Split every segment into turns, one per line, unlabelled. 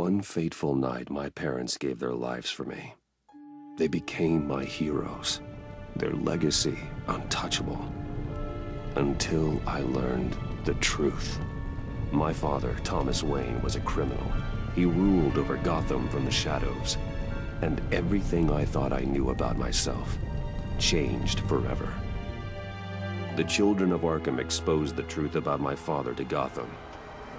one fateful night, my parents gave their lives for me. They became my heroes, their legacy untouchable. Until I learned the truth. My father, Thomas Wayne, was a criminal. He ruled over Gotham from the shadows. And everything I thought I knew about myself changed forever. The children of Arkham exposed the truth about my father to Gotham.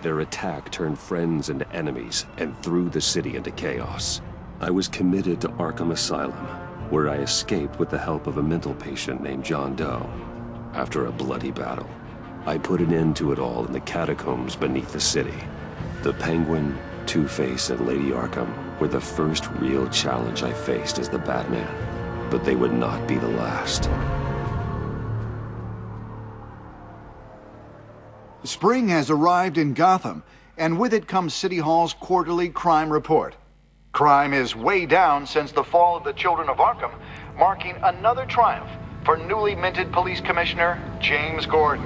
Their attack turned friends into enemies and threw the city into chaos. I was committed to Arkham Asylum, where I escaped with the help of a mental patient named John Doe. After a bloody battle, I put an end to it all in the catacombs beneath the city. The Penguin, Two-Face, and Lady Arkham were the first real challenge I faced as the Batman, but they would not be the last.
Spring has arrived in Gotham, and with it comes City Hall's quarterly crime report. Crime is way down since the fall of the Children of Arkham, marking another triumph for newly minted Police Commissioner James Gordon.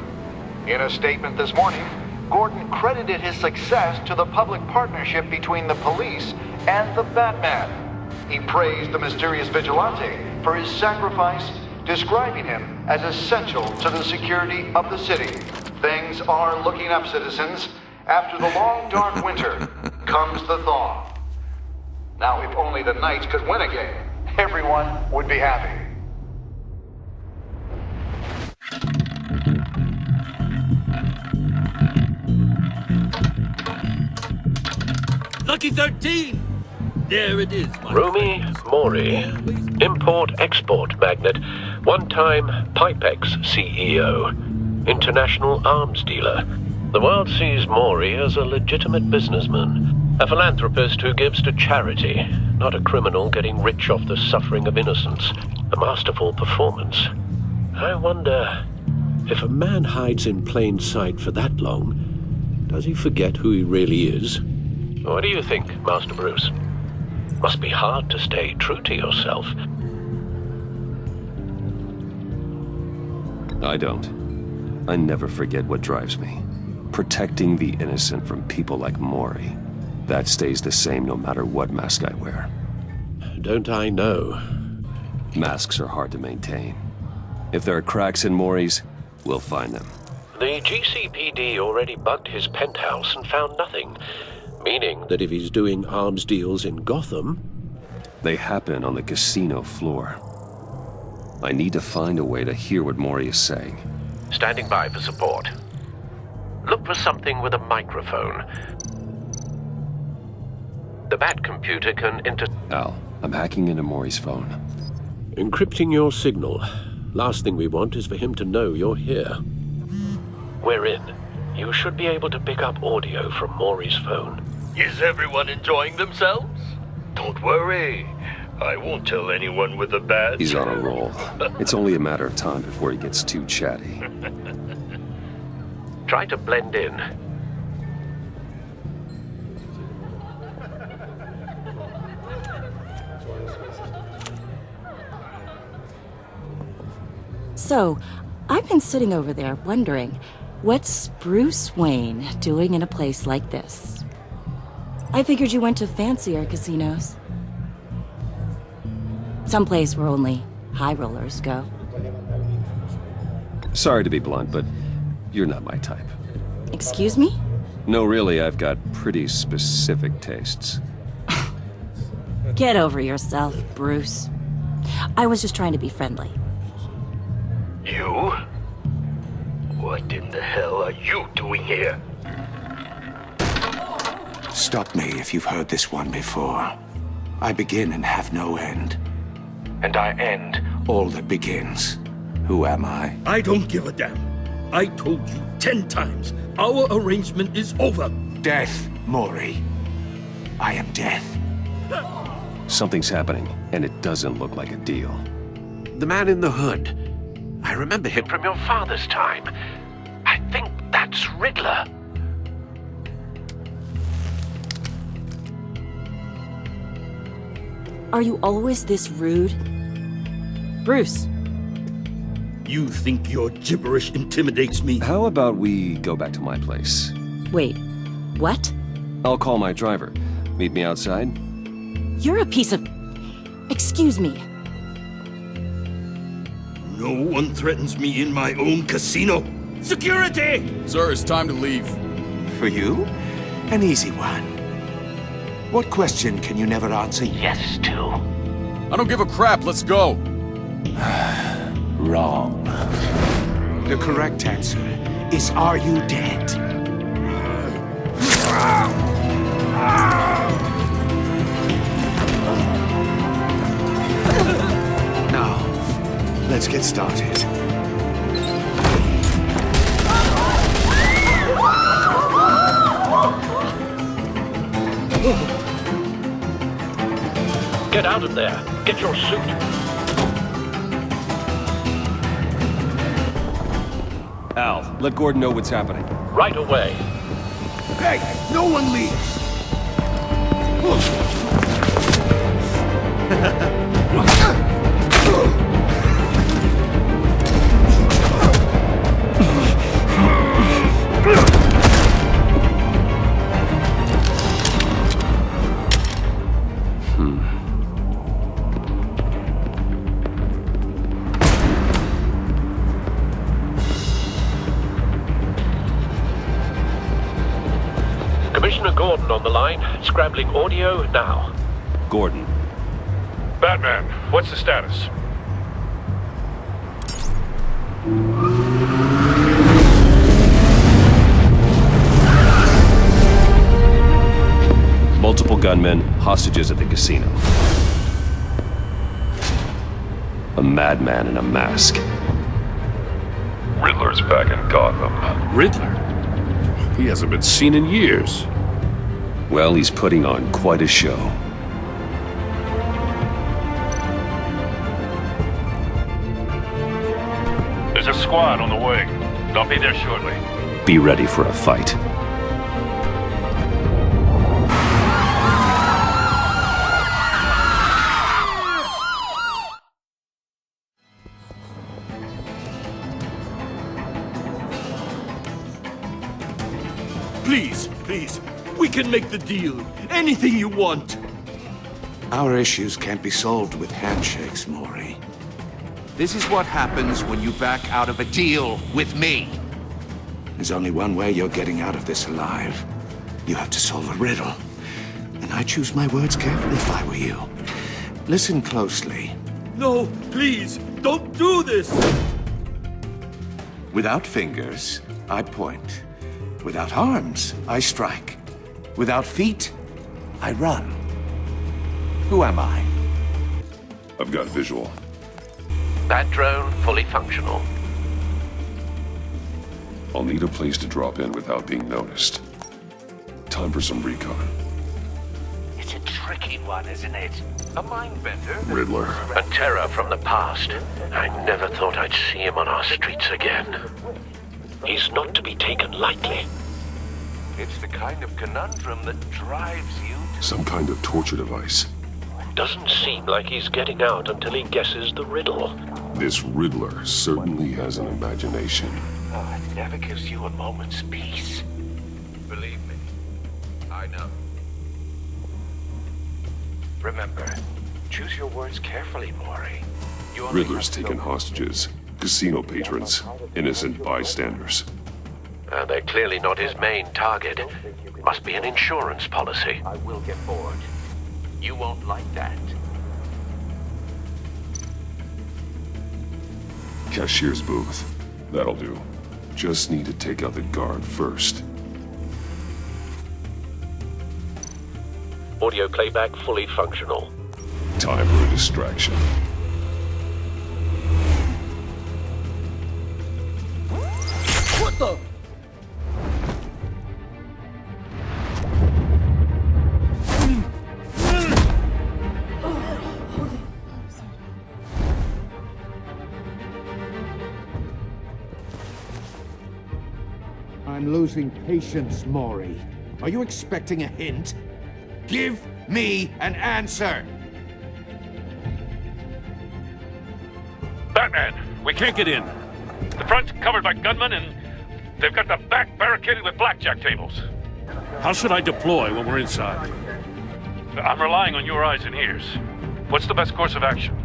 In a statement this morning, Gordon credited his success to the public partnership between the police and the Batman. He praised the mysterious vigilante for his sacrifice, describing him as essential to the security of the city. Things are looking up, citizens. After the long, dark winter comes the thaw. Now, if only the Knights could win again, everyone would be happy.
Lucky 13! There it is, my
Rumi
friends.
Mori, import-export magnate, one-time Pipex CEO, international arms dealer. The world sees Mori as a legitimate businessman, a philanthropist who gives to charity, not a criminal getting rich off the suffering of innocence. A masterful performance. I wonder, if a man hides in plain sight for that long, does he forget who he really is? What do you think, Master Bruce? Must be hard to stay true to yourself.
I don't. I never forget what drives me. Protecting the innocent from people like Mori. That stays the same no matter what mask I wear.
Don't I know?
Masks are hard to maintain. If there are cracks in Mori's, we'll find them.
The GCPD already bugged his penthouse and found nothing. Meaning that if he's doing arms deals in Gotham...
They happen on the casino floor. I need to find a way to hear what Mori is saying.
Standing by for support. Look for something with a microphone. The Bat computer can
Al, I'm hacking into Mori's phone.
Encrypting your signal. Last thing we want is for him to know you're here. We're in. You should be able to pick up audio from Mori's phone.
Is everyone enjoying themselves? Don't worry. I won't tell anyone with a bat.
He's on a roll. It's only a matter of time before he gets too chatty.
Try to blend in.
So, I've been sitting over there wondering, what's Bruce Wayne doing in a place like this? I figured you went to fancier casinos. Someplace where only high rollers go.
Sorry to be blunt, but you're not my type.
Excuse me?
No, really, I've got pretty specific tastes.
Get over yourself, Bruce. I was just trying to be friendly.
You? What in the hell are you doing here?
Stop me if you've heard this one before. I begin and have no end. And I end all that begins. Who am I?
I don't give a damn. I told you 10 times. Our arrangement is over.
Death, Mori. I am death.
Something's happening, and it doesn't look like a deal.
The man in the hood. I remember him from your father's time. I think that's Riddler.
Are you always this rude? Bruce.
You think your gibberish intimidates me?
How about we go back to my place?
Wait, what?
I'll call my driver. Meet me outside?
You're a piece of... Excuse me.
No one threatens me in my own casino. Security!
Sir, it's time to leave.
For you? An easy one. What question can you never answer yes to?
I don't give a crap, let's go.
Wrong. The correct answer is, are you dead? Now, let's get started.
Get out of there. Get your suit.
Al, let Gordon know what's happening.
Right away.
Hey, no one leaves!
Commissioner Gordon on the line. Scrambling audio now.
Gordon.
Batman, what's the status?
Multiple gunmen, hostages at the casino. A madman in a mask.
Riddler's back in Gotham.
Riddler? He hasn't been seen in years.
Well, he's putting on quite a show.
There's a squad on the way. They'll be there shortly.
Be ready for a fight.
Please, please, we can make the deal. Anything you want.
Our issues can't be solved with handshakes, Maury. This is what happens when you back out of a deal with me. There's only one way you're getting out of this alive. You have to solve a riddle. And I choose my words carefully if I were you. Listen closely.
No, please, don't do this!
Without fingers, I point. Without arms, I strike. Without feet, I run. Who am I?
I've got visual.
That drone fully functional.
I'll need a place to drop in without being noticed. Time for some recon.
It's a tricky one, isn't it? A mind-bender.
Riddler.
A terror from the past. I never thought I'd see him on our streets again. He's not to be taken lightly.
It's the kind of conundrum that drives you to...
Some kind of torture device.
Doesn't seem like he's getting out until he guesses the riddle.
This Riddler certainly has an imagination.
Oh, it never gives you a moment's peace. Believe me, I know. Remember, choose your words carefully, Maury.
Riddler's taken hostages, casino patrons, innocent bystanders.
They're clearly not his main target. Must be an insurance policy.
I will get bored. You won't like that.
Cashier's booth. That'll do. Just need to take out the guard first.
Audio playback fully functional.
Time for a distraction.
What the?
I'm losing patience, Maury. Are you expecting a hint? Give me an answer!
Batman, we can't get in. The front's covered by gunmen and they've got the back barricaded with blackjack tables.
How should I deploy when we're inside? I'm relying on your eyes and ears. What's the best course of action?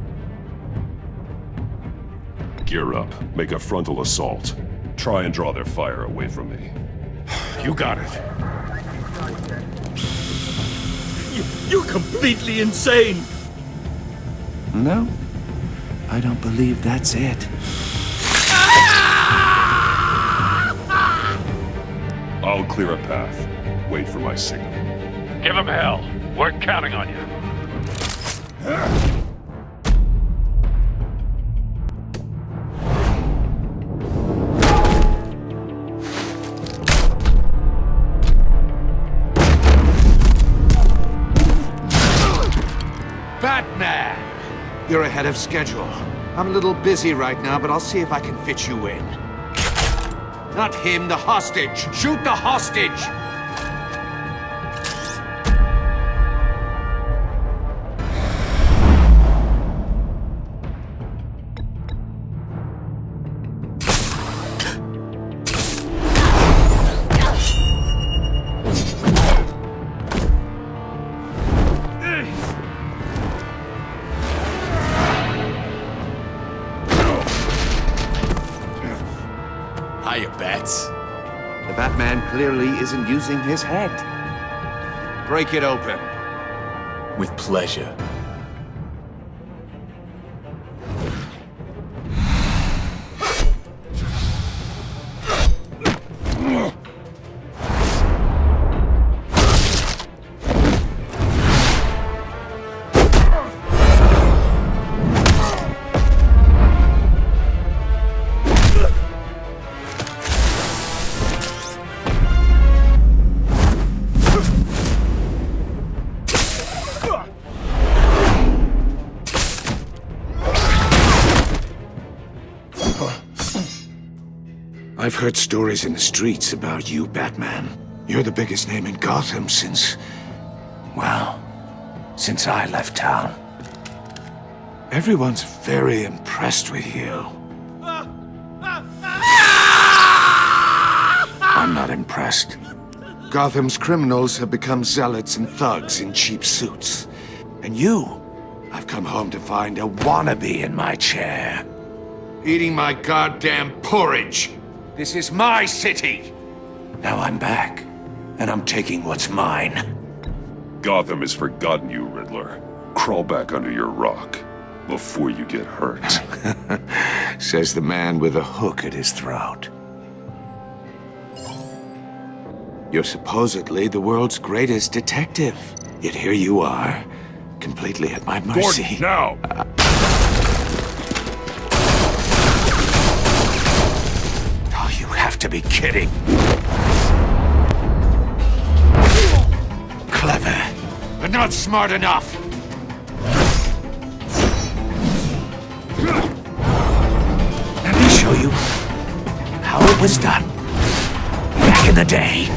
Gear up. Make a frontal assault. Try and draw their fire away from me.
You got it. You're completely insane!
No, I don't believe that's it.
I'll clear a path. Wait for my signal.
Give him hell. We're counting on you.
Batman! You're ahead of schedule. I'm a little busy right now, but I'll see if I can fit you in. Not him, the hostage! Shoot the hostage!
Hiya, Bats.
The Batman clearly isn't using his head. Break it open.
With pleasure.
I've heard stories in the streets about you, Batman. You're the biggest name in Gotham since... well, since I left town. Everyone's very impressed with you. I'm not impressed. Gotham's criminals have become zealots and thugs in cheap suits. And you, I've come home to find a wannabe in my chair. Eating my goddamn porridge. This is my city! Now I'm back, and I'm taking what's mine.
Gotham has forgotten you, Riddler. Crawl back under your rock before you get hurt.
Says the man with a hook at his throat. You're supposedly the world's greatest detective. Yet here you are, completely at my mercy.
Gordon, now!
Have to be kidding. Clever, but not smart enough. Let me show you how it was done back in the day.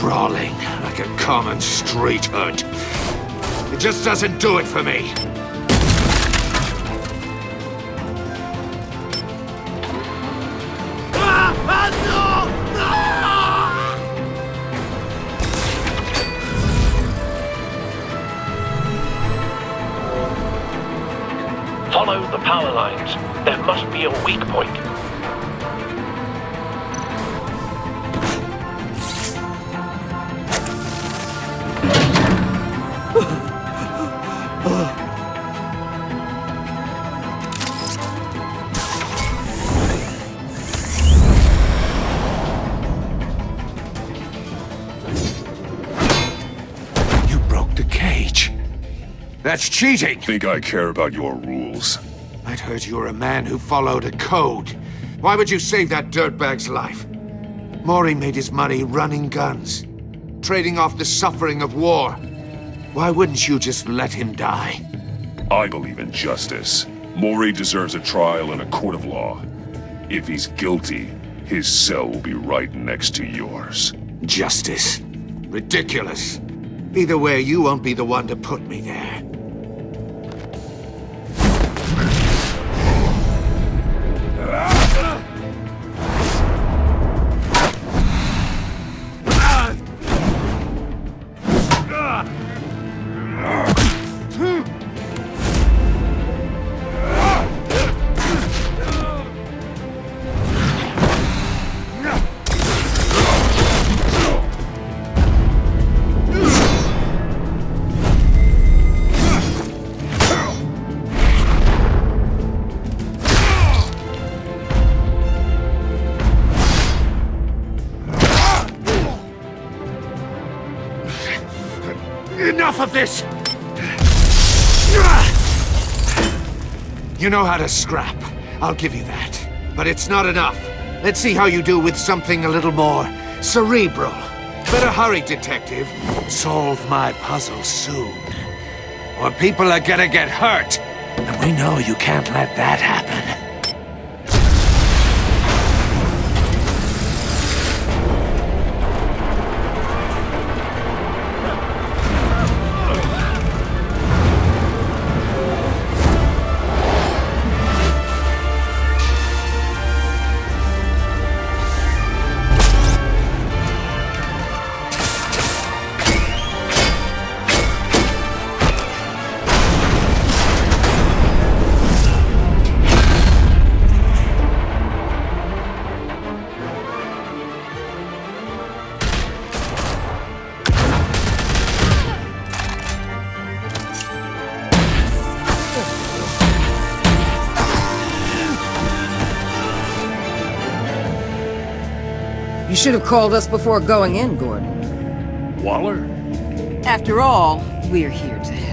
Brawling like a common street hood. It just doesn't do it for me.
Follow the power lines. There must be a weak point.
You broke the cage. That's cheating!
Think I care about your rules?
I'd heard you were a man who followed a code. Why would you save that dirtbag's life? Maury made his money running guns, trading off the suffering of war. Why wouldn't you just let him die?
I believe in justice. Maury deserves a trial in a court of law. If he's guilty, his cell will be right next to yours.
Justice. Ridiculous. Either way, you won't be the one to put me there. Enough of this! You know how to scrap. I'll give you that. But it's not enough. Let's see how you do with something a little more cerebral. Better hurry, detective. Solve my puzzle soon. Or people are gonna get hurt. And we know you can't let that happen.
You should have called us before going in, Gordon.
Waller?
After all, we're here to help.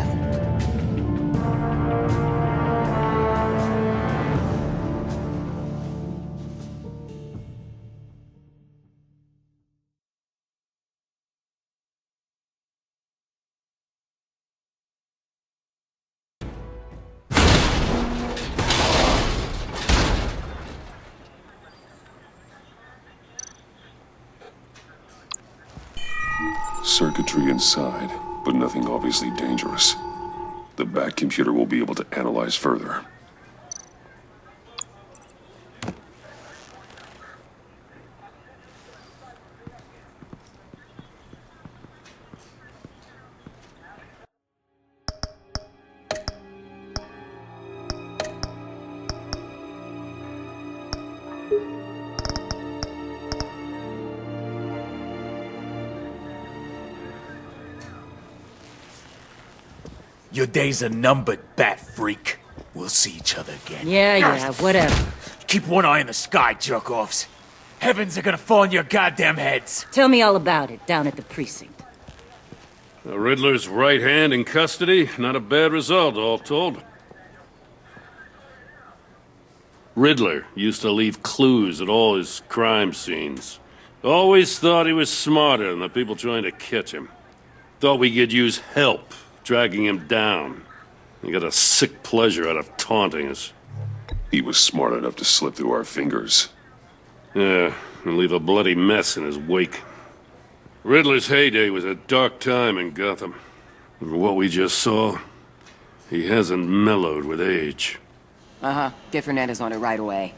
Circuitry inside, but nothing obviously dangerous. The back computer will be able to analyze further.
Your days are numbered, bat freak. We'll see each other again.
Yeah, whatever.
Keep one eye in the sky, jerk-offs. Heavens are gonna fall on your goddamn heads.
Tell me all about it down at the precinct.
The Riddler's right hand in custody. Not a bad result, all told. Riddler used to leave clues at all his crime scenes. Always thought he was smarter than the people trying to catch him. Thought we could use help, dragging him down. He got a sick pleasure out of taunting us.
He was smart enough to slip through our fingers.
Yeah, and leave a bloody mess in his wake. Riddler's heyday was a dark time in Gotham. And what we just saw, he hasn't mellowed with age.
Uh-huh. Get Fernandez on it right away.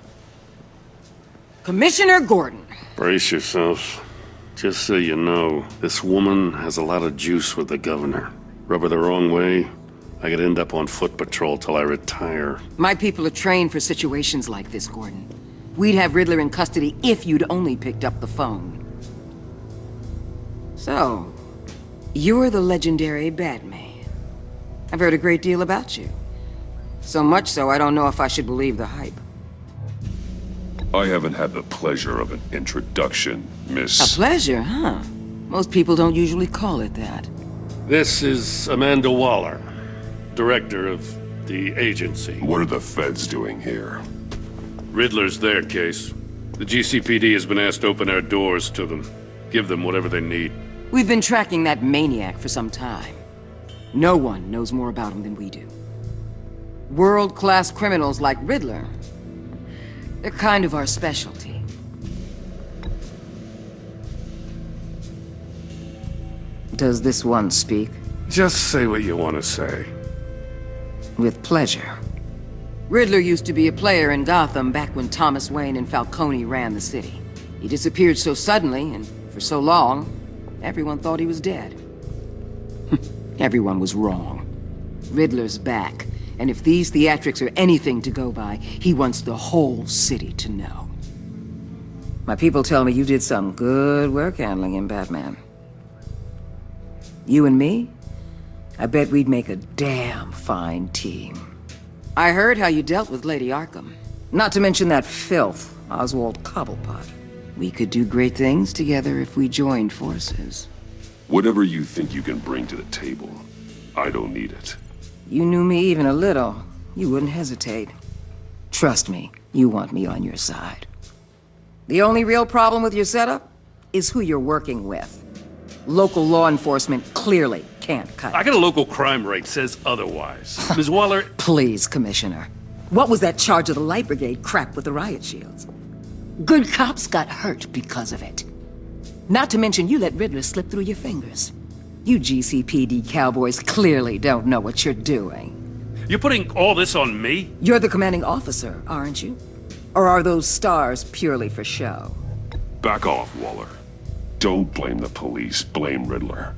Commissioner Gordon.
Brace yourselves. Just so you know, this woman has a lot of juice with the governor. Rub her the wrong way, I could end up on foot patrol till I retire.
My people are trained for situations like this, Gordon. We'd have Riddler in custody if you'd only picked up the phone. So, you're the legendary Batman. I've heard a great deal about you. So much so, I don't know if I should believe the hype.
I haven't had the pleasure of an introduction, Miss...
A pleasure, huh? Most people don't usually call it that.
This is Amanda Waller, director of the agency.
What are the feds doing here?
Riddler's their case. The GCPD has been asked to open our doors to them. Give them whatever they need.
We've been tracking that maniac for some time. No one knows more about him than we do. World-class criminals like Riddler. They're kind of our specialty. Does this one speak?
Just say what you want to say.
With pleasure. Riddler used to be a player in Gotham back when Thomas Wayne and Falcone ran the city. He disappeared so suddenly and for so long, everyone thought he was dead. Everyone was wrong. Riddler's back, and if these theatrics are anything to go by, he wants the whole city to know. My people tell me you did some good work handling him, Batman. You and me? I bet we'd make a damn fine team. I heard how you dealt with Lady Arkham. Not to mention that filth, Oswald Cobblepot. We could do great things together if we joined forces.
Whatever you think you can bring to the table, I don't need it.
You knew me even a little, you wouldn't hesitate. Trust me, you want me on your side. The only real problem with your setup is who you're working with. Local law enforcement clearly can't cut
I
it.
got a local crime rate says otherwise. Ms. Waller,
Please, Commissioner. What was that charge of the Light Brigade crap with the riot shields? Good cops got hurt because of it. Not to mention you let Riddler slip through your fingers. You GCPD cowboys clearly don't know what you're doing.
you're putting all this on me?
You're the commanding officer, aren't you? Or are those stars purely for show?
Back off, Waller. Don't blame the police, blame Riddler.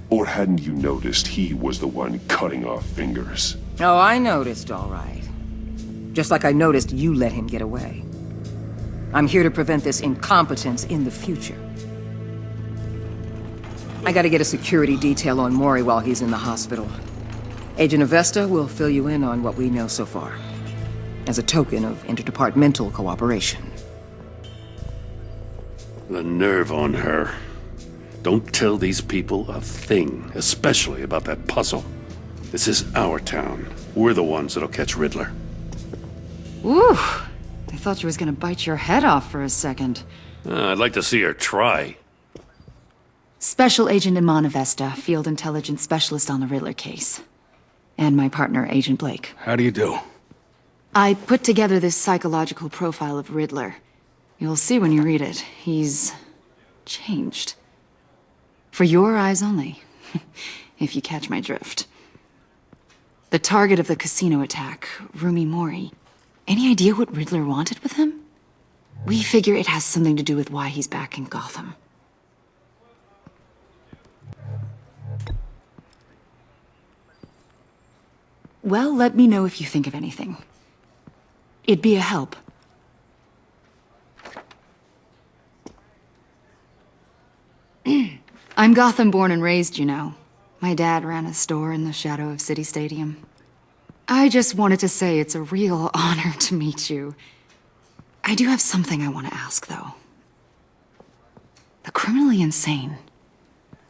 Or hadn't you noticed he was the one cutting off fingers?
Oh, I noticed, all right. Just like I noticed you let him get away. I'm here to prevent this incompetence in the future. I gotta get a security detail on Maury while he's in the hospital. Agent Avesta will fill you in on what we know so far, as a token of interdepartmental cooperation.
The nerve on her. Don't tell these people a thing, especially about that puzzle. This is our town. We're the ones that'll catch Riddler.
Ooh, I thought you was gonna bite your head off for a second.
I'd like to see her try.
Special Agent Iman Avesta, Field Intelligence Specialist on the Riddler case. And my partner, Agent Blake.
How do you do?
I put together this psychological profile of Riddler. You'll see when you read it. He's changed. For your eyes only, if you catch my drift. The target of the casino attack, Rumi Mori. Any idea what Riddler wanted with him? We figure it has something to do with why he's back in Gotham. Well, let me know if you think of anything. It'd be a help. I'm Gotham born and raised, you know. My dad ran a store in the shadow of City Stadium. I just wanted to say it's a real honor to meet you. I do have something I want to ask, though. The criminally insane.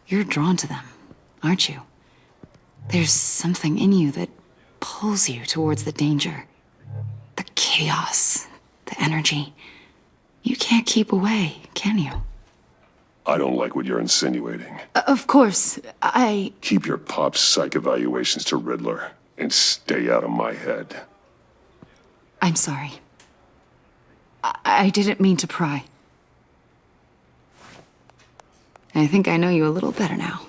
You're drawn to them, aren't you? There's something in you that pulls you towards the danger. The chaos, the energy. You can't keep away, can you?
I don't like what you're insinuating.
Of course, I...
Keep your pop psych evaluations to Riddler and stay out of my head.
I'm sorry. I didn't mean to pry. I think I know you a little better now.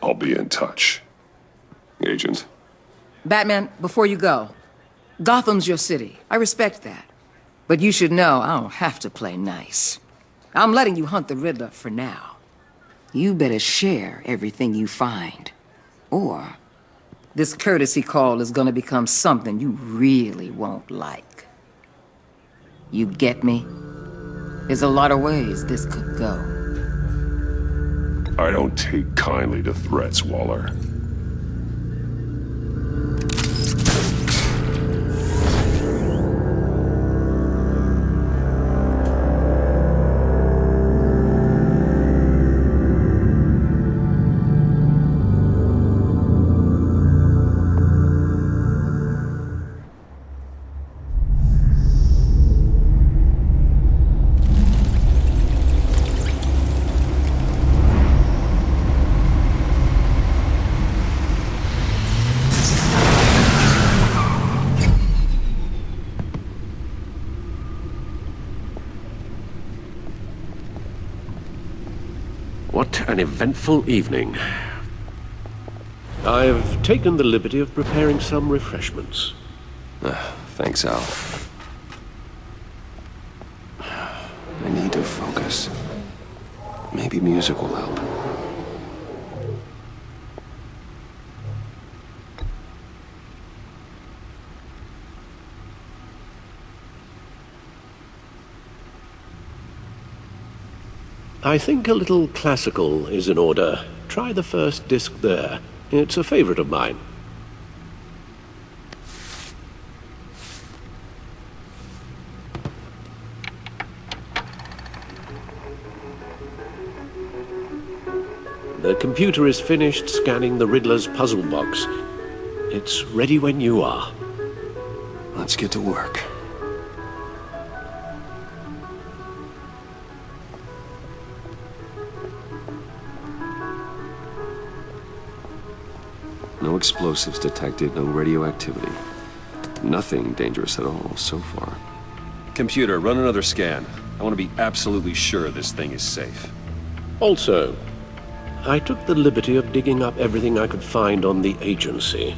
I'll be in touch. Agent.
Batman, before you go, Gotham's your city. I respect that. But you should know I don't have to play nice. I'm letting you hunt the Riddler for now. You better share everything you find. Or this courtesy call is gonna become something you really won't like. You get me? There's a lot of ways this could go.
I don't take kindly to threats, Waller.
an eventful evening. I've taken the liberty of preparing some refreshments.
Thanks, Al. I need to focus. Maybe music will help.
I think a little classical is in order. Try the first disc there. It's a favorite of mine. The computer is finished scanning the Riddler's puzzle box. It's ready when you are.
Let's get to work. No explosives detected, no radioactivity. Nothing dangerous at all so far. Computer, run another scan. I want to be absolutely sure this thing is safe.
Also, I took the liberty of digging up everything I could find on the agency.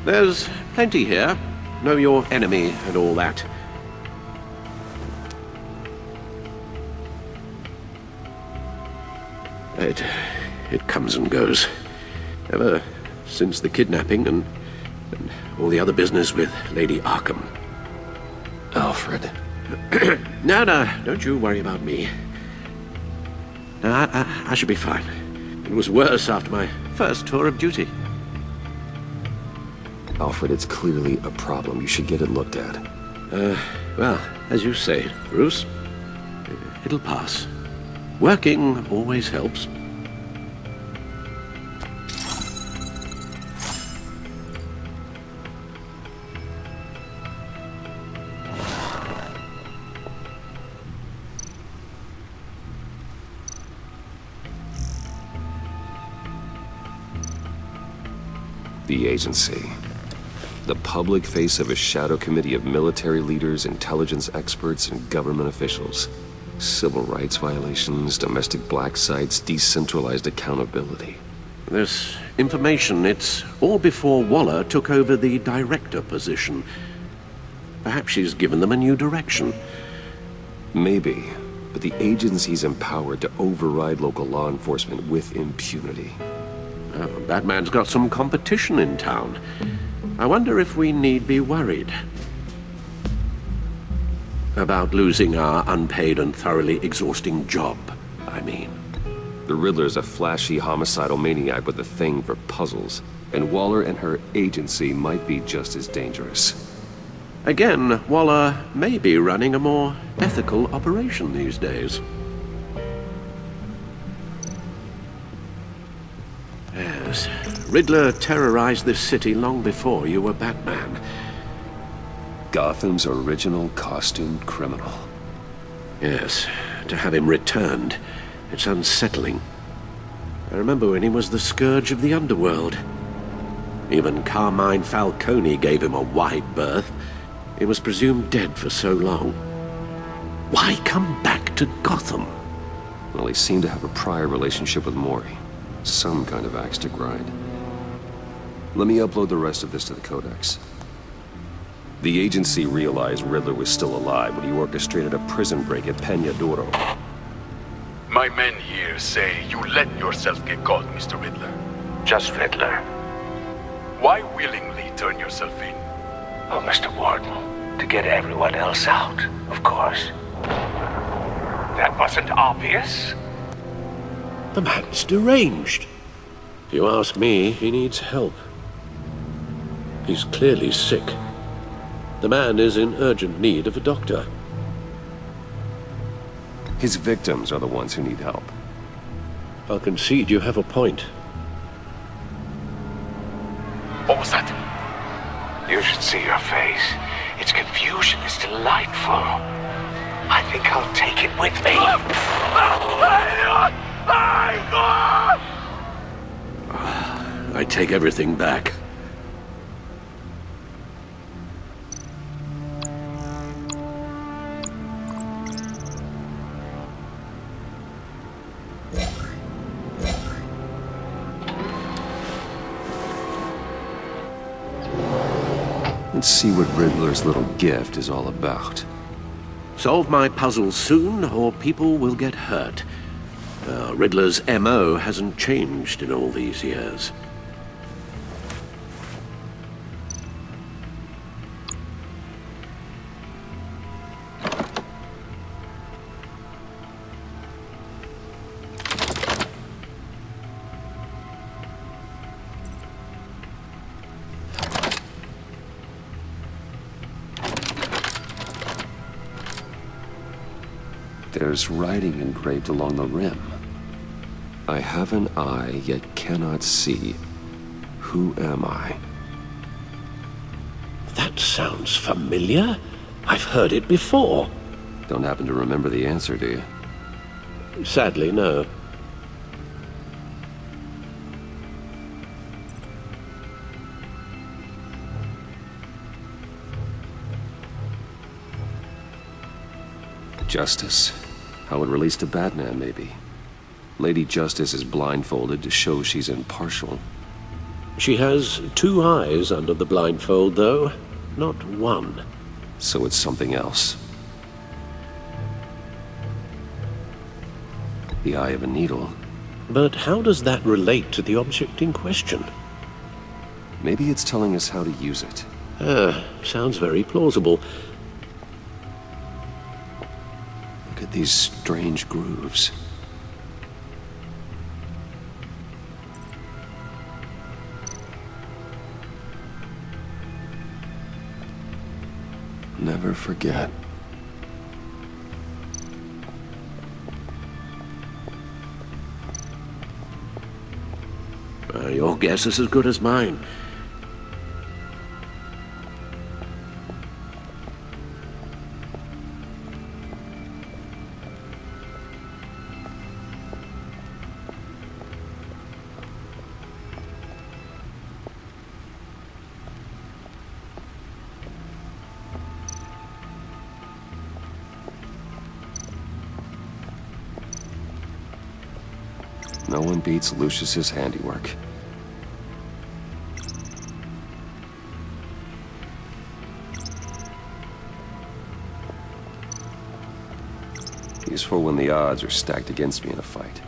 There's plenty here. Know your enemy and all that. It comes and goes. Ever since the kidnapping and all the other business with Lady Arkham.
Alfred.
No, don't you worry about me. No, I should be fine. It was worse after my first tour of duty.
Alfred, it's clearly a problem. You should get it looked at.
Well, as you say, Bruce, it'll pass. Working always helps.
The agency. The public face of a shadow committee of military leaders, intelligence experts, and government officials. Civil rights violations, domestic black sites, decentralized accountability.
This information, it's all before Waller took over the director position. Perhaps she's given them a new direction.
Maybe, but the agency's empowered to override local law enforcement with impunity.
Batman's got some competition in town. I wonder if we need be worried about losing our unpaid and thoroughly exhausting job, I mean.
The Riddler's a flashy homicidal maniac with a thing for puzzles, and Waller and her agency might be just as dangerous.
Again, Waller may be running a more ethical operation these days. Yes, Riddler terrorized this city long before you were Batman.
Gotham's original costumed criminal.
Yes, to have him returned, it's unsettling. I remember when he was the scourge of the underworld. Even Carmine Falcone gave him a wide berth. He was presumed dead for so long. Why come back to Gotham?
Well, he seemed to have a prior relationship with Mori. Some kind of axe to grind. Let me upload the rest of this to the Codex. The agency realized Riddler was still alive when he orchestrated a prison break at Peña Duro.
My men here say you let yourself get caught, Mr. Riddler.
Just Riddler.
Why willingly turn yourself in?
Oh, Mr. Warden, to get everyone else out, of course. That wasn't obvious?
The man's deranged. If you ask me, he needs help. He's clearly sick. The man is in urgent need of a doctor.
His victims are the ones who need help.
I'll concede you have a point.
What was that?
You should see your face. Its confusion is delightful. I think I'll take it with me.
I take everything back.
Let's see what Riddler's little gift is all about.
Solve my puzzle soon, or people will get hurt. Riddler's MO hasn't changed in all these years.
There's writing engraved along the rim. I have an eye, yet cannot see. Who am I?
That sounds familiar. I've heard it before.
Don't happen to remember the answer, do you?
Sadly, no.
Justice. How it relates to Batman, maybe. Lady Justice is blindfolded to show she's impartial.
She has 2 eyes under the blindfold, though, not 1.
So it's something else. The eye of a needle.
But how does that relate to the object in question?
Maybe it's telling us how to use it.
Sounds very plausible.
Look at these strange grooves. Never forget.
Your guess is as good as mine.
No one beats Lucius's handiwork. Useful when the odds are stacked against me in a fight.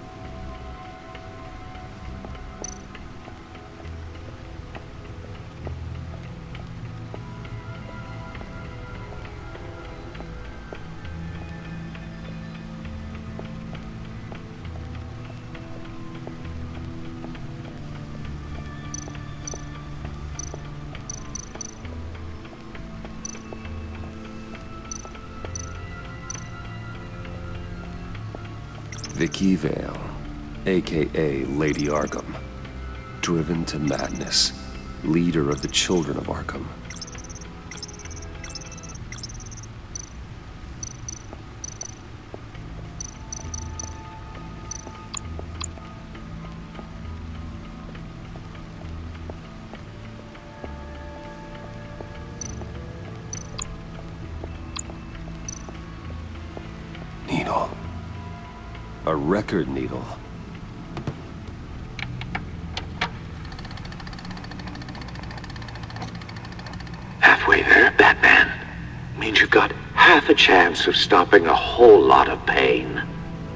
Vicky Vale, a.k.a. Lady Arkham. Driven to madness. Leader of the Children of Arkham. Needle. A record needle.
Halfway there, Batman. Means you've got half a chance of stopping a whole lot of pain.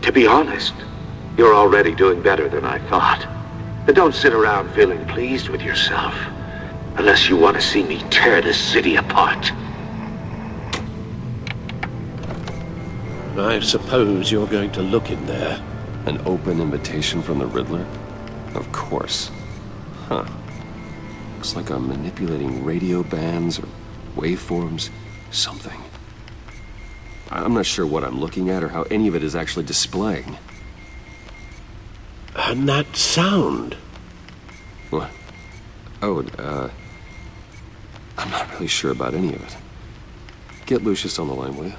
To be honest, you're already doing better than I thought. But don't sit around feeling pleased with yourself. Unless you want to see me tear this city apart.
I suppose you're going to look in there.
An open invitation from the Riddler? Of course. Huh. Looks like I'm manipulating radio bands or waveforms. Something. I'm not sure what I'm looking at or how any of it is actually displaying.
And that sound.
What? Oh, I'm not really sure about any of it. Get Lucius on the line, will you?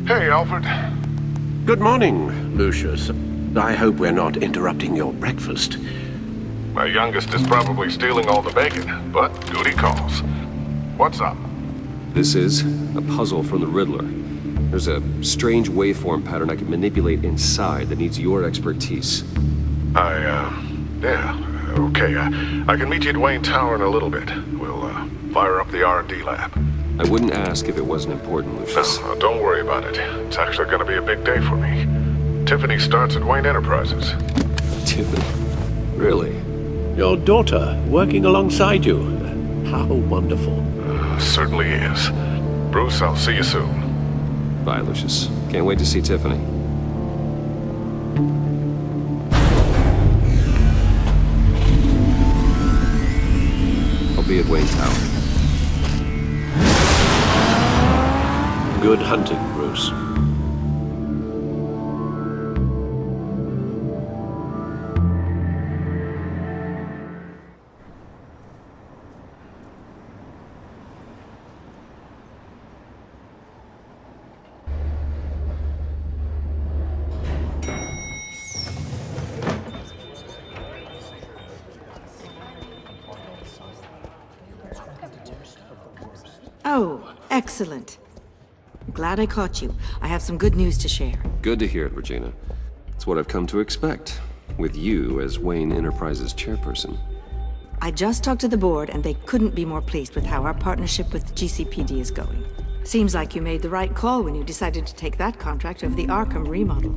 Hey, Alfred.
Good morning, Lucius. I hope we're not interrupting your breakfast.
My youngest is probably stealing all the bacon, but duty calls. What's up?
This is a puzzle from the Riddler. There's a strange waveform pattern I can manipulate inside that needs your expertise.
Yeah, okay. I can meet you at Wayne Tower in a little bit. We'll, fire up the R&D lab.
I wouldn't ask if it wasn't important, Lucius.
No, don't worry about it. It's actually gonna be a big day for me. Tiffany starts at Wayne Enterprises.
Tiffany? Really?
Your daughter working alongside you. How wonderful.
Certainly is. Bruce, I'll see you soon.
Bye, Lucius. Can't wait to see Tiffany. I'll be at Wayne Tower.
Good hunting, Bruce.
Oh, excellent. Glad I caught you. I have some good news to share.
Good to hear it, Regina. It's what I've come to expect, with you as Wayne Enterprises chairperson.
I just talked to the board, and they couldn't be more pleased with how our partnership with GCPD is going. Seems like you made the right call when you decided to take that contract over the Arkham remodel.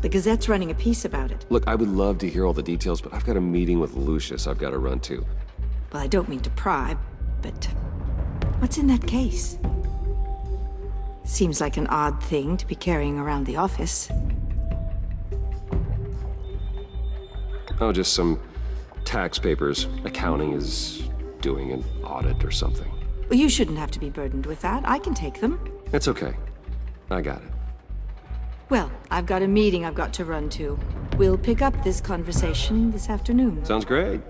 The Gazette's running a piece about it.
Look, I would love to hear all the details, but I've got a meeting with Lucius I've got to run to.
Well, I don't mean to pry, but what's in that case? Seems like an odd thing to be carrying around the office.
Oh, just some tax papers. Accounting is doing an audit or something.
Well, you shouldn't have to be burdened with that. I can take them.
It's okay. I got it.
Well, I've got a meeting I've got to run to. We'll pick up this conversation this afternoon.
Sounds great.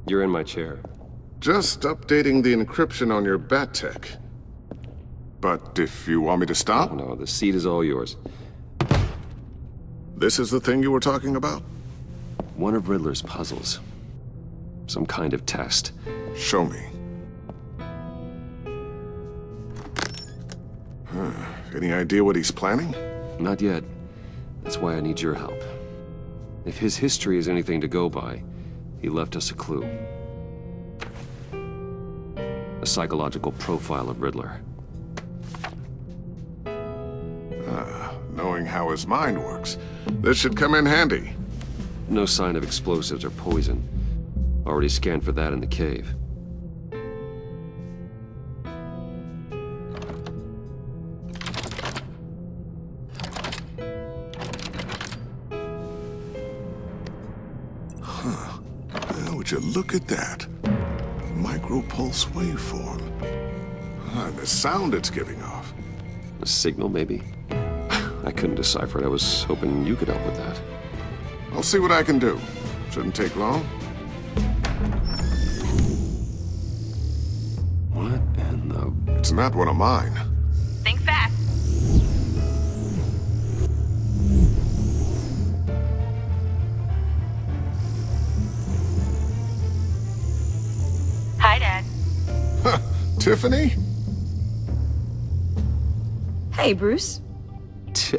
You're in my chair.
Just updating the encryption on your bat tech. But if you want me to stop?
Oh, no, the seat is all yours.
This is the thing you were talking about?
One of Riddler's puzzles. Some kind of test.
Show me. Any idea what he's planning?
Not yet. That's why I need your help. If his history is anything to go by, he left us a clue. A psychological profile of Riddler.
Knowing how his mind works, this should come in handy.
No sign of explosives or poison. Already scanned for that in the cave.
Would you look at that? Micropulse waveform. The sound it's giving off.
A signal, maybe? I couldn't decipher it. I was hoping you could help with that.
I'll see what I can do. Shouldn't take long.
What in the...
It's not one of mine.
Think fast. Hi, Dad.
Tiffany?
Hey, Bruce.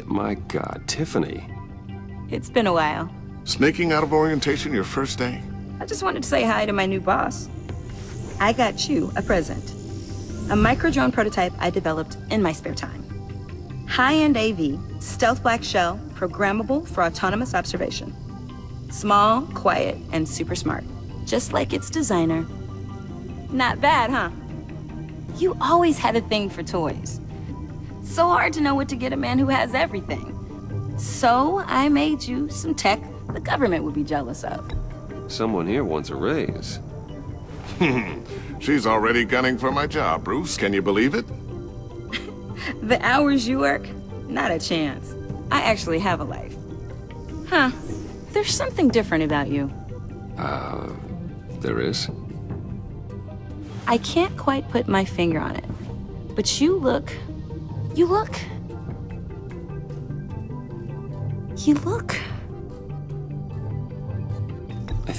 My God, Tiffany.
It's been a while.
Sneaking out of orientation your first day?
I just wanted to say hi to my new boss. I got you a present. A micro-drone prototype I developed in my spare time. High-end AV, stealth black shell, programmable for autonomous observation. Small, quiet, and super smart. Just like its designer. Not bad, huh? You always had a thing for toys. So hard to know what to get a man who has everything. So I made you some tech the government would be jealous of.
Someone here wants a raise.
She's already gunning for my job, Bruce. Can you believe it?
The hours you work? Not a chance. I actually have a life. Huh. There's something different about you.
There is?
I can't quite put my finger on it. But you look... You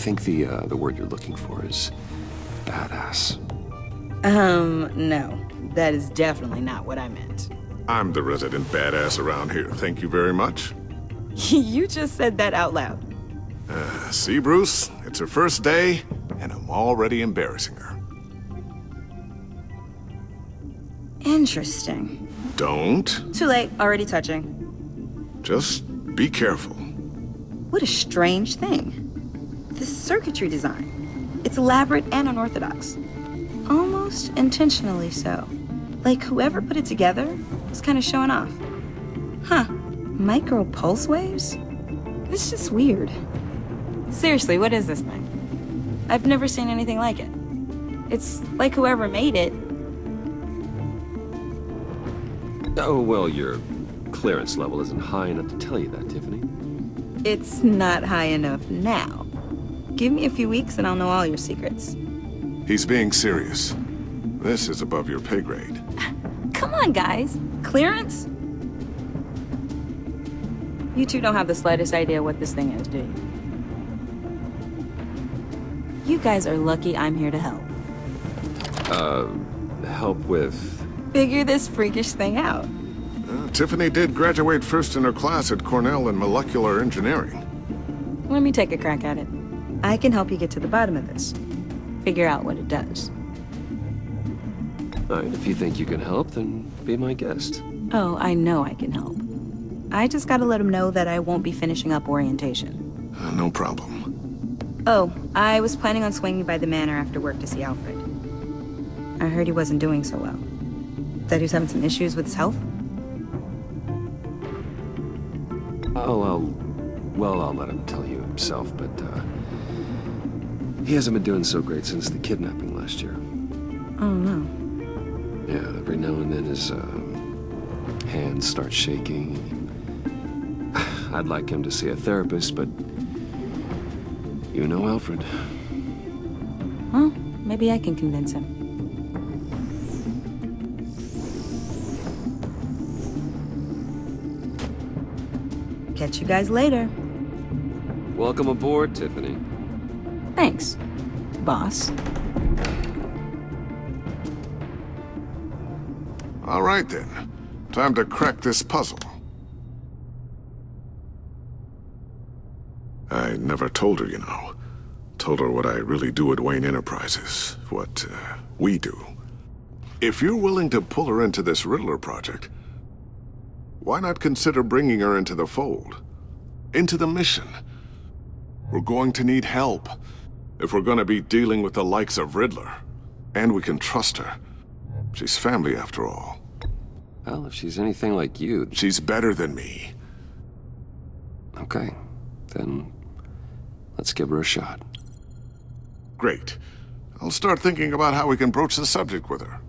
think the word you're looking for is badass.
No. That is definitely not what I meant.
I'm the resident badass around here. Thank you very much.
You just said that out loud.
See, Bruce? It's her first day, and I'm already embarrassing her.
Interesting.
Don't.
Too late. Already touching.
Just be careful.
What a strange thing. This circuitry design. It's elaborate and unorthodox. Almost intentionally so. Like whoever put it together was kind of showing off. Huh. Micro pulse waves? It's just weird. Seriously, what is this thing? I've never seen anything like it. It's like whoever made it.
Oh, well, your clearance level isn't high enough to tell you that, Tiffany.
It's not high enough now. Give me a few weeks and I'll know all your secrets.
He's being serious. This is above your pay grade.
Come on, guys. Clearance? You two don't have the slightest idea what this thing is, do you? You guys are lucky I'm here to help.
Help with...
Figure this freakish thing out.
Tiffany did graduate first in her class at Cornell in molecular engineering.
Let me take a crack at it. I can help you get to the bottom of this. Figure out what it does.
All right, if you think you can help, then be my guest.
Oh, I know I can help. I just gotta let him know that I won't be finishing up orientation.
No problem.
Oh, I was planning on swinging by the manor after work to see Alfred. I heard he wasn't doing so well. That he was having some issues with his health?
I'll let him tell you himself, but, he hasn't been doing so great since the kidnapping last year.
Oh, no.
Yeah, every now and then his, hands start shaking. I'd like him to see a therapist, but you know Alfred.
Well, maybe I can convince him. Catch you guys later.
Welcome aboard, Tiffany.
Thanks, boss.
All right, then. Time to crack this puzzle. I never told her, you know. Told her what I really do at Wayne Enterprises. What, we do. If you're willing to pull her into this Riddler project, why not consider bringing her into the fold? Into the mission? We're going to need help if we're going to be dealing with the likes of Riddler. And we can trust her. She's family, after all.
Well, if she's anything like you...
She's better than me.
Okay, then let's give her a shot.
Great. I'll start thinking about how we can broach the subject with her.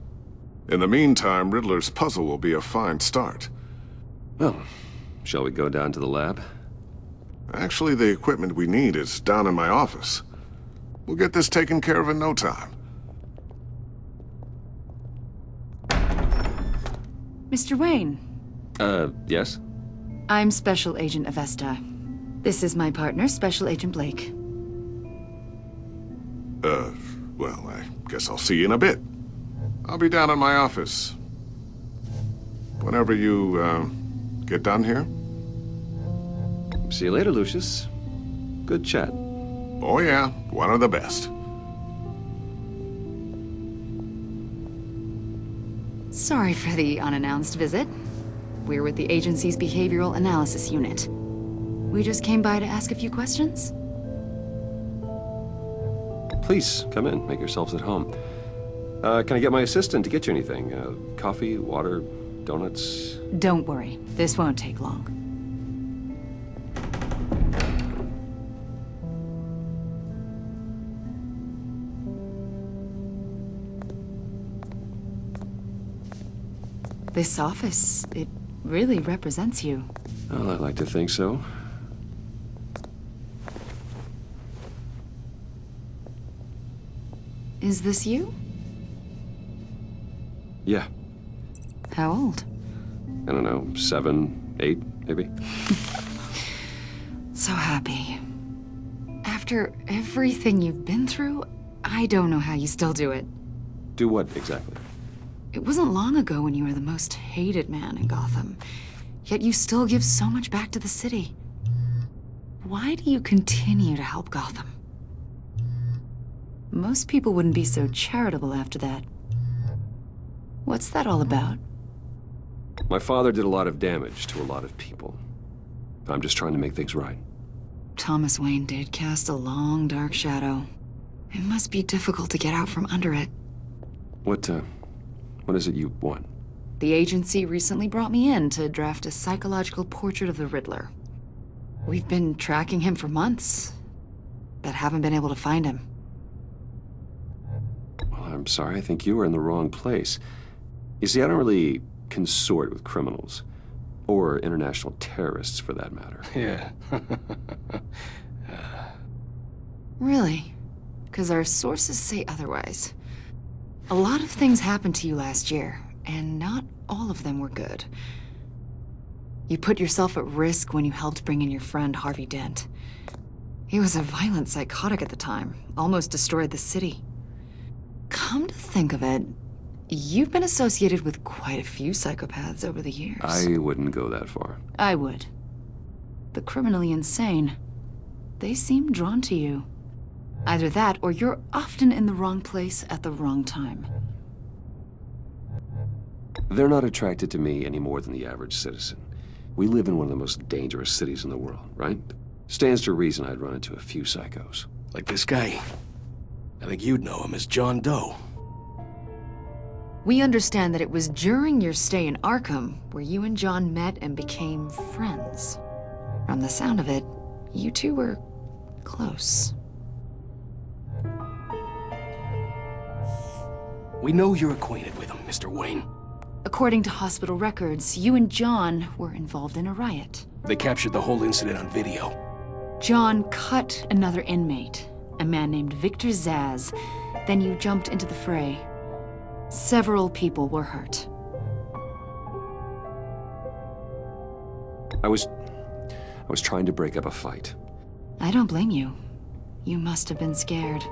In the meantime, Riddler's puzzle will be a fine start.
Well, shall we go down to the lab?
Actually, the equipment we need is down in my office. We'll get this taken care of in no time.
Mr. Wayne.
Yes?
I'm Special Agent Avesta. This is my partner, Special Agent Blake.
Well, I guess I'll see you in a bit. I'll be down in my office. Whenever you, get done here.
See you later, Lucius. Good chat.
Oh yeah, one of the best.
Sorry for the unannounced visit. We're with the agency's Behavioral Analysis Unit. We just came by to ask a few questions.
Please, come in. Make yourselves at home. Can I get my assistant to get you anything? Coffee, water, donuts?
Don't worry. This won't take long. This office, it really represents you.
Well, I'd like to think so.
Is this you?
Yeah.
How old?
I don't know, 7, 8, maybe?
So happy. After everything you've been through, I don't know how you still do it.
Do what exactly?
It wasn't long ago when you were the most hated man in Gotham, yet you still give so much back to the city. Why do you continue to help Gotham? Most people wouldn't be so charitable after that. What's that all about?
My father did a lot of damage to a lot of people. I'm just trying to make things right.
Thomas Wayne did cast a long, dark shadow. It must be difficult to get out from under it.
What is it you want?
The agency recently brought me in to draft a psychological portrait of the Riddler. We've been tracking him for months, but haven't been able to find him.
Well, I'm sorry, I think you were in the wrong place. You see, I don't really consort with criminals. Or international terrorists, for that matter.
Yeah.
Really? Because our sources say otherwise. A lot of things happened to you last year, and not all of them were good. You put yourself at risk when you helped bring in your friend Harvey Dent. He was a violent psychotic at the time, almost destroyed the city. Come to think of it, you've been associated with quite a few psychopaths over the years.
I wouldn't go that far.
I would. The criminally insane. They seem drawn to you. Either that, or you're often in the wrong place at the wrong time.
They're not attracted to me any more than the average citizen. We live in one of the most dangerous cities in the world, right? Stands to reason I'd run into a few psychos.
Like this guy. I think you'd know him as John Doe.
We understand that it was during your stay in Arkham where you and John met and became friends. From the sound of it, you two were close.
We know you're acquainted with him, Mr. Wayne.
According to hospital records, you and John were involved in a riot.
They captured the whole incident on video.
John cut another inmate, a man named Victor Zsasz. Then you jumped into the fray. Several people were hurt.
I was trying to break up a fight.
I don't blame you. You must have been scared.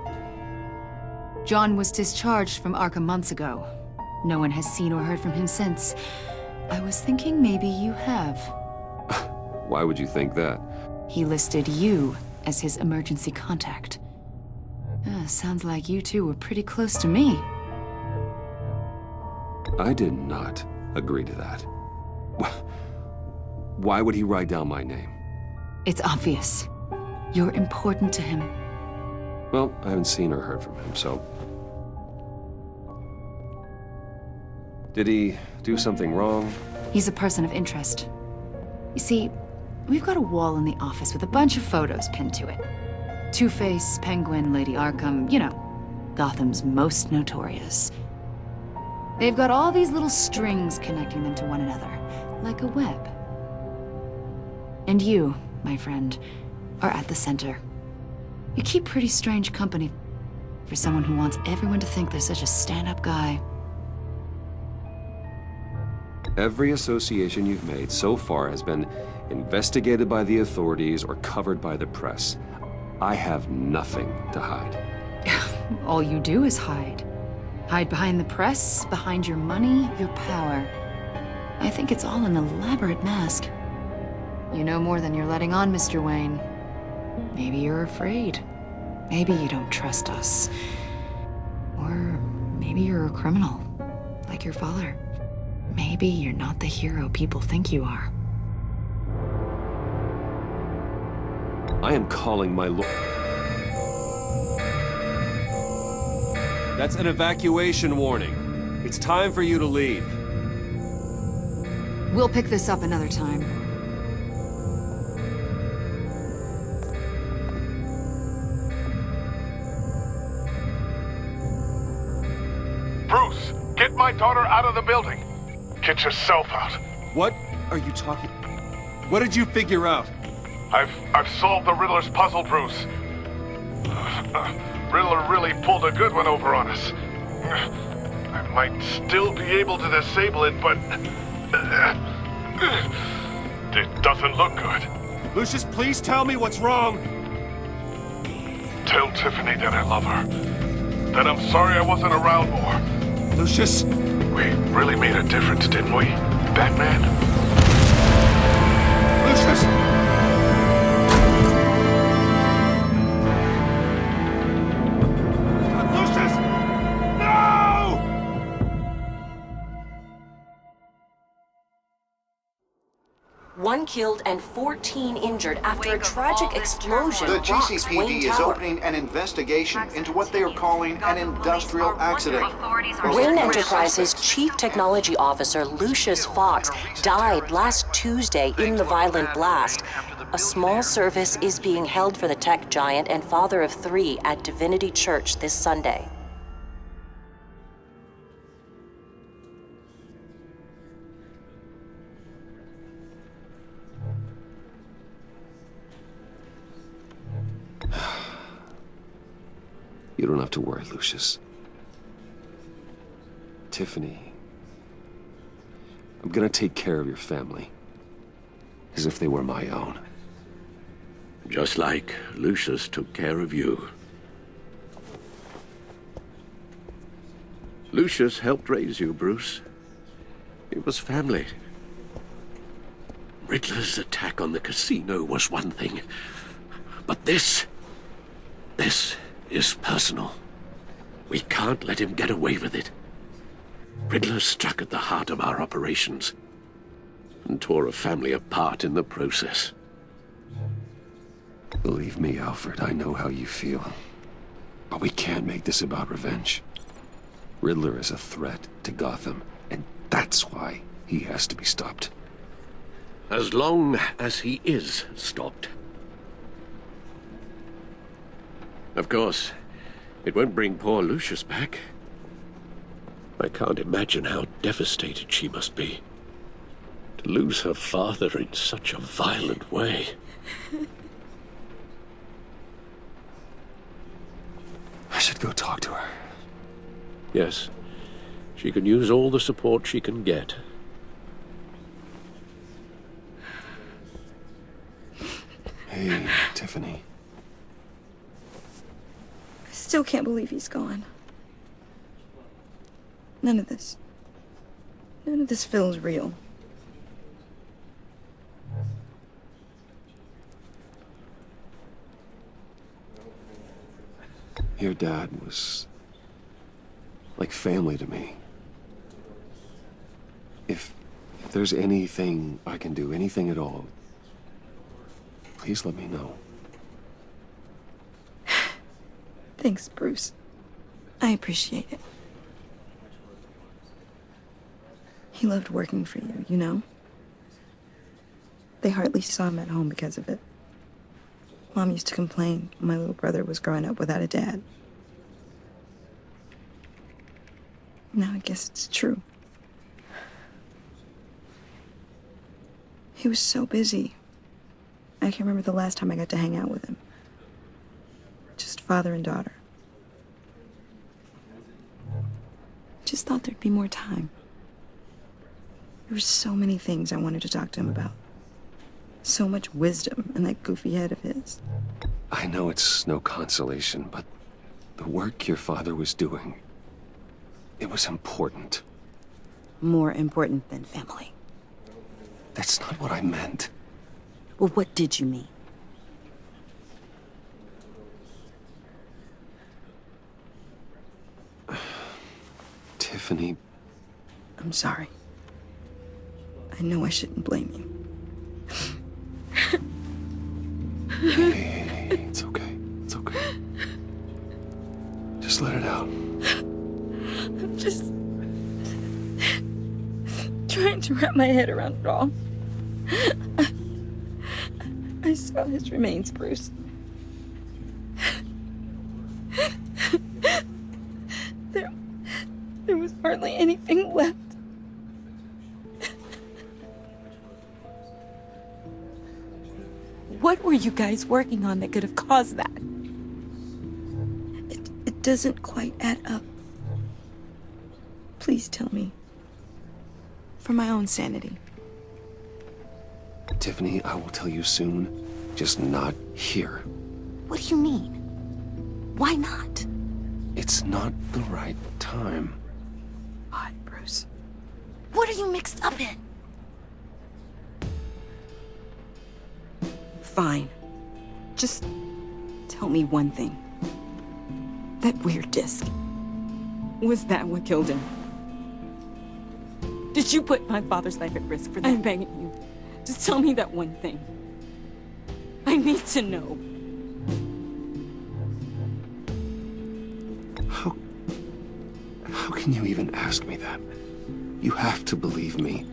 John was discharged from Arkham months ago. No one has seen or heard from him since. I was thinking maybe you have.
Why would you think that?
He listed you as his emergency contact. Sounds like you two were pretty close to me.
I did not agree to that. Why would he write down my name?
It's obvious. You're important to him.
Well, I haven't seen or heard from him, so... Did he do something wrong?
He's a person of interest. You see, we've got a wall in the office with a bunch of photos pinned to it. Two-Face, Penguin, Lady Arkham, you know, Gotham's most notorious. They've got all these little strings connecting them to one another, like a web. And you, my friend, are at the center. You keep pretty strange company for someone who wants everyone to think they're such a stand-up guy.
Every association you've made so far has been investigated by the authorities or covered by the press. I have nothing to hide.
All you do is hide. Hide behind the press, behind your money, your power. I think it's all an elaborate mask. You know more than you're letting on, Mr. Wayne. Maybe you're afraid. Maybe you don't trust us. Or maybe you're a criminal, like your father. Maybe you're not the hero people think you are.
I am calling my lord. That's an evacuation warning. It's time for you to leave.
We'll pick this up another time.
Bruce, get my daughter out of the building. Get yourself out.
What are you talking? What did you figure out?
I've solved the Riddler's puzzle, Bruce. Riddler really pulled a good one over on us. I might still be able to disable it, but it doesn't look good.
Lucius, please tell me what's wrong.
Tell Tiffany that I love her. That I'm sorry I wasn't around more.
Lucius?
We really made a difference, didn't we, Batman?
Lucius! Lucius! No!
One killed and 14 injured after a tragic explosion
The
rocks
GCPD
Wayne
is
Tower.
opening an investigation into what they are calling an industrial accident.
Wayne Enterprises' Chief Technology Officer Lucius Fox died last Tuesday in the violent blast. A small service is being held for the tech giant and father of 3 at Divinity Church this Sunday.
You don't have to worry, Lucius. Tiffany, I'm gonna take care of your family. As if they were my own.
Just like Lucius took care of you. Lucius helped raise you, Bruce. It was family. Riddler's attack on the casino was one thing. But this is personal. We can't let him get away with it. Riddler struck at the heart of our operations and tore a family apart in the process.
Believe me, Alfred, I know how you feel. But we can't make this about revenge. Riddler is a threat to Gotham, and that's why he has to be stopped.
As long as he is stopped. Of course, it won't bring poor Lucius back. I can't imagine how devastated she must be. To lose her father in such a violent way.
I should go talk to her.
Yes, she can use all the support she can get.
Hey, Tiffany.
I still can't believe he's gone. None of this feels real.
Your dad was like family to me. If there's anything I can do, anything at all, please let me know.
Thanks, Bruce. I appreciate it. He loved working for you, you know? They hardly saw him at home because of it. Mom used to complain my little brother was growing up without a dad. Now I guess it's true. He was so busy. I can't remember the last time I got to hang out with him. Just father and daughter. Just thought there'd be more time. There were so many things I wanted to talk to him about. So much wisdom in that goofy head of his.
I know it's no consolation, but the work your father was doing, it was important.
More important than family.
That's not what I meant.
Well, what did you mean?
Tiffany.
I'm sorry. I know I shouldn't blame you.
Hey, it's okay. It's okay. Just let it out.
I'm just trying to wrap my head around it all. I saw his remains, Bruce. There was hardly anything left. What were you guys working on that could have caused that? It doesn't quite add up. Please tell me. For my own sanity.
Tiffany, I will tell you soon, just not here.
What do you mean?
Why not?
It's not the right time.
God, Bruce. What are you mixed up in? Fine. Just tell me one thing. That weird disc. Was that what killed him? Did you put my father's life at risk for that? I'm begging you. Just tell me that one thing. I need to know.
How can you even ask me that? You have to believe me.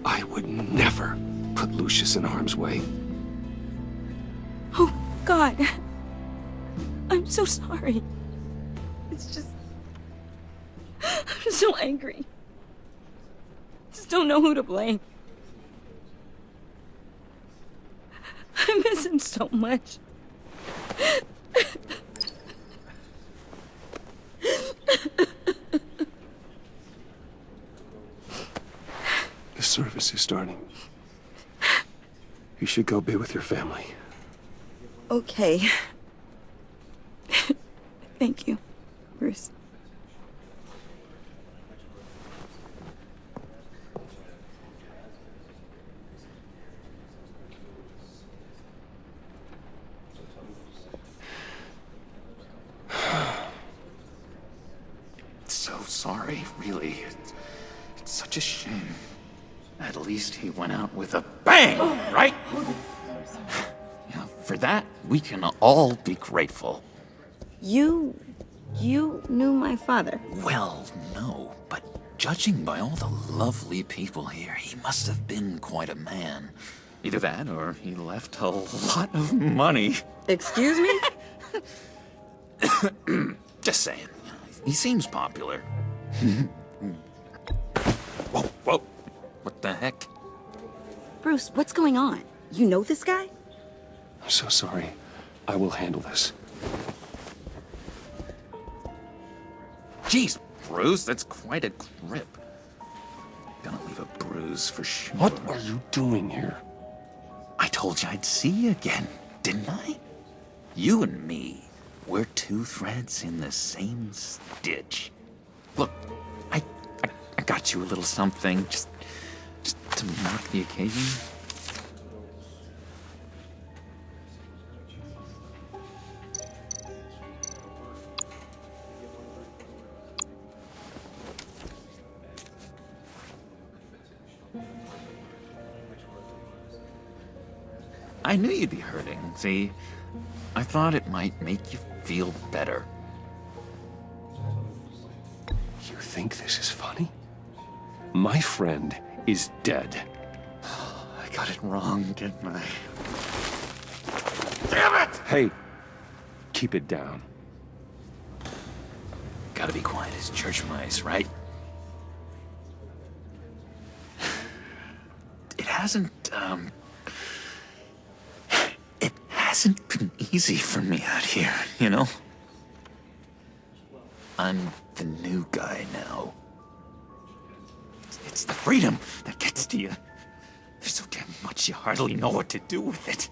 I would never put Lucius in harm's way.
Oh, God. I'm so sorry. It's just... I'm so angry. Just don't know who to blame. I miss him so much.
The service is starting. You should go be with your family.
Okay. Thank you, Bruce.
So sorry, really. It's such a shame. At least he went out with a bang, right? Yeah, for that, we can all be grateful.
You knew my father?
Well, no, but judging by all the lovely people here, he must have been quite a man. Either that, or he left a lot of money.
Excuse me?
Just saying. He seems popular. Whoa, whoa. What the heck?
Bruce, what's going on? You know this guy?
I'm so sorry. I will handle this.
Jeez, Bruce, that's quite a grip. Gonna leave a bruise for sure.
What are you doing here?
I told you I'd see you again, didn't I? You and me, we're two threads in the same stitch. Look, I got you a little something, just to mark the occasion. I knew you'd be hurting, see? I thought it might make you feel better.
You think this is funny? My friend is dead.
I got it wrong, didn't I? Damn it!
Hey, keep it down.
Gotta be quiet as church mice, right? It hasn't been easy for me out here, you know? I'm the new guy now. It's the freedom that gets to you. There's so damn much you hardly know what to do with it.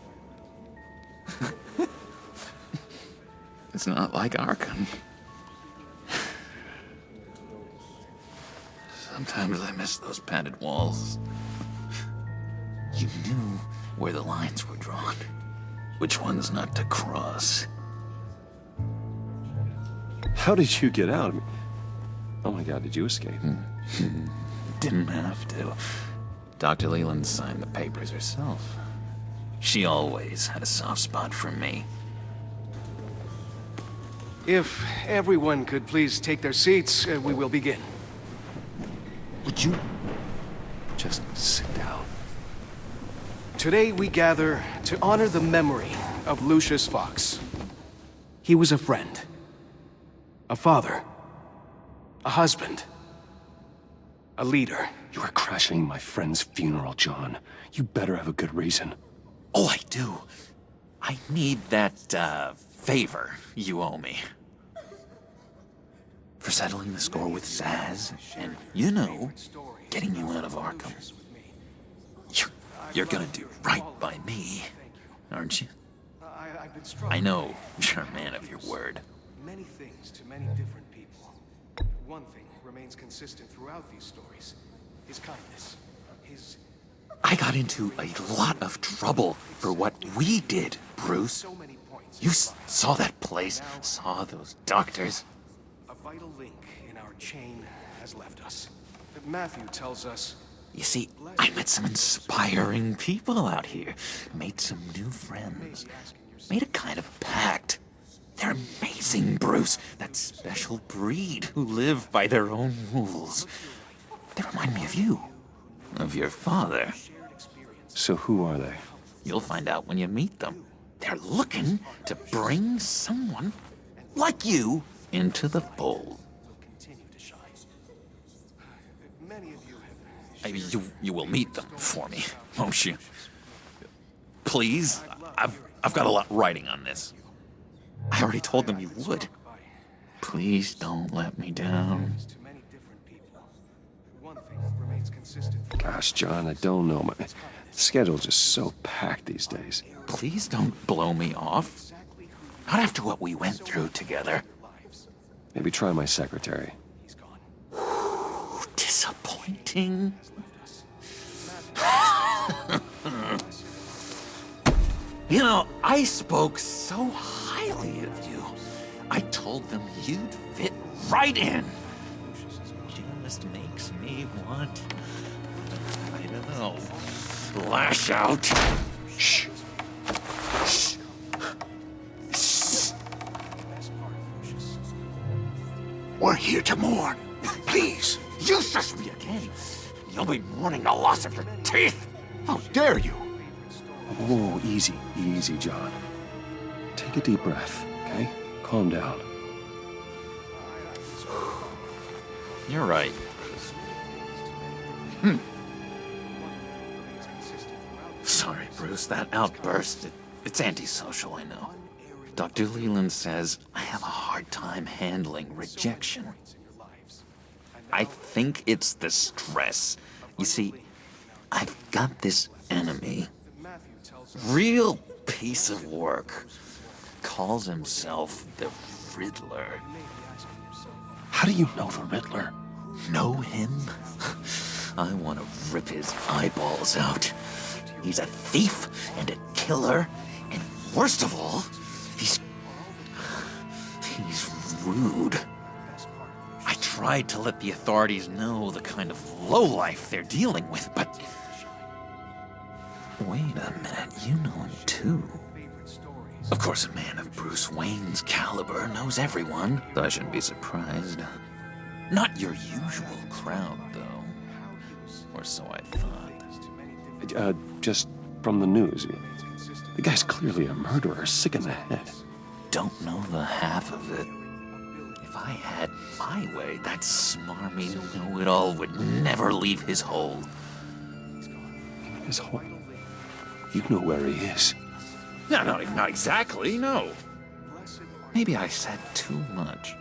It's not like Arkham. Sometimes I miss those padded walls. You knew where the lines were drawn. Which ones not to cross.
How did you get out? Oh my God, did you escape?
Didn't have to. Dr. Leland signed the papers herself. She always had a soft spot for me.
If everyone could please take their seats, we will begin.
Would you just sit down?
Today we gather to honor the memory of Lucius Fox. He was a friend, a father, a husband, a leader.
You are crashing my friend's funeral, John. You better have a good reason.
Oh, I do. I need that, favor you owe me. For settling the score with Zaz, and, you know, getting you out of Arkham. You're gonna do right by me, aren't you? I know you're a man of your word.
many things to many different people. One thing remains consistent throughout these stories. His kindness. His...
I got into a lot of trouble for what we did, Bruce. You saw that place, saw those doctors.
A vital link in our chain has left us. Matthew tells us...
You see, I met some inspiring people out here. Made some new friends. Made a kind of pact. They're amazing, Bruce. That special breed who live by their own rules. They remind me of you. Of your father.
So who are they?
You'll find out when you meet them. They're looking to bring someone like you into the fold. You will meet them for me, won't you? Please? I've got a lot riding on this. I already told them you would. Please don't let me down.
Gosh, John, I don't know. My schedule's just so packed these days.
Please don't blow me off. Not after what we went through together.
Maybe try my secretary.
Disappointing. You know, I spoke so highly of you. I told them you'd fit right in. Just makes me want, I don't know, lash out. Shh. Shh. Shh. We're here to mourn. Please. You shush me again. You'll be mourning the loss of your teeth. How dare you?
Whoa, easy, easy, John. Take a deep breath, okay? Calm down.
You're right. Sorry, Bruce, that outburst, it's antisocial, I know. Dr. Leland says I have a hard time handling rejection. I think it's the stress. You see, I've got this enemy. Real piece of work. Calls himself the Riddler.
How do you know the Riddler?
Know him? I want to rip his eyeballs out. He's a thief and a killer, and worst of all, he's rude. I tried to let the authorities know the kind of lowlife they're dealing with, but... Wait a minute, you know him too. Of course, a man of Bruce Wayne's caliber knows everyone, so I shouldn't be surprised. Not your usual crowd, though. Or so I thought.
Just from the news. The guy's clearly a murderer, sick in the head.
Don't know the half of it. If I had my way, that smarmy know-it-all would never leave his hole.
His hole? You know where he is.
No, not exactly, no. Maybe I said too much.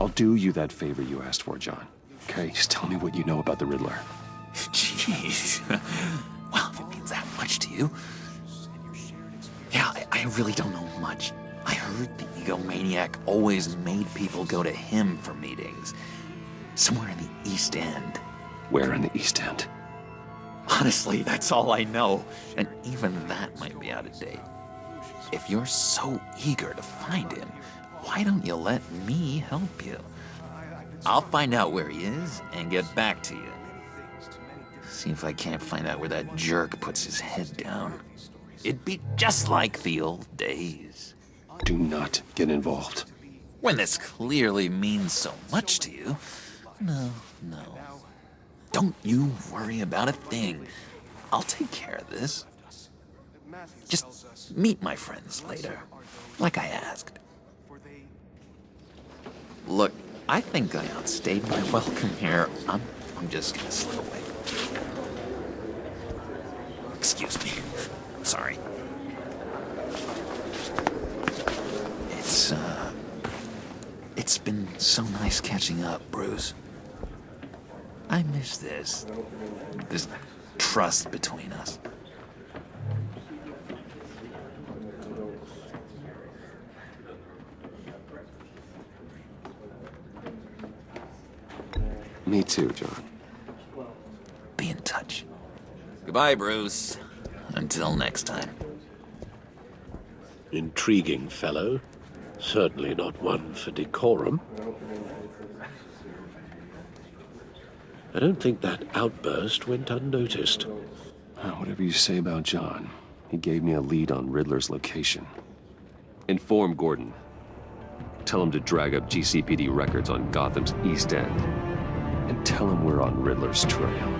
I'll do you that favor you asked for, John. Okay, just tell me what you know about the Riddler.
Jeez. Well, if it means that much to you. Yeah, I really don't know much. I heard the egomaniac always made people go to him for meetings. Somewhere in the East End.
Where in the East End?
Honestly, that's all I know. And even that might be out of date. If you're so eager to find him, why don't you let me help you? I'll find out where he is and get back to you. See if I can't find out where that jerk puts his head down. It'd be just like the old days.
Do not get involved.
When this clearly means so much to you. No. Don't you worry about a thing. I'll take care of this. Just meet my friends later, like I asked. Look, I think I outstayed my welcome here. I'm just gonna slip away. Excuse me. Sorry. It's been so nice catching up, Bruce. I miss this trust between us.
Me too, John.
Be in touch. Goodbye, Bruce. Until next time.
Intriguing fellow. Certainly not one for decorum. I don't think that outburst went unnoticed.
Whatever you say about John, he gave me a lead on Riddler's location. Inform Gordon. Tell him to drag up GCPD records on Gotham's East End. And tell him we're on Riddler's trail.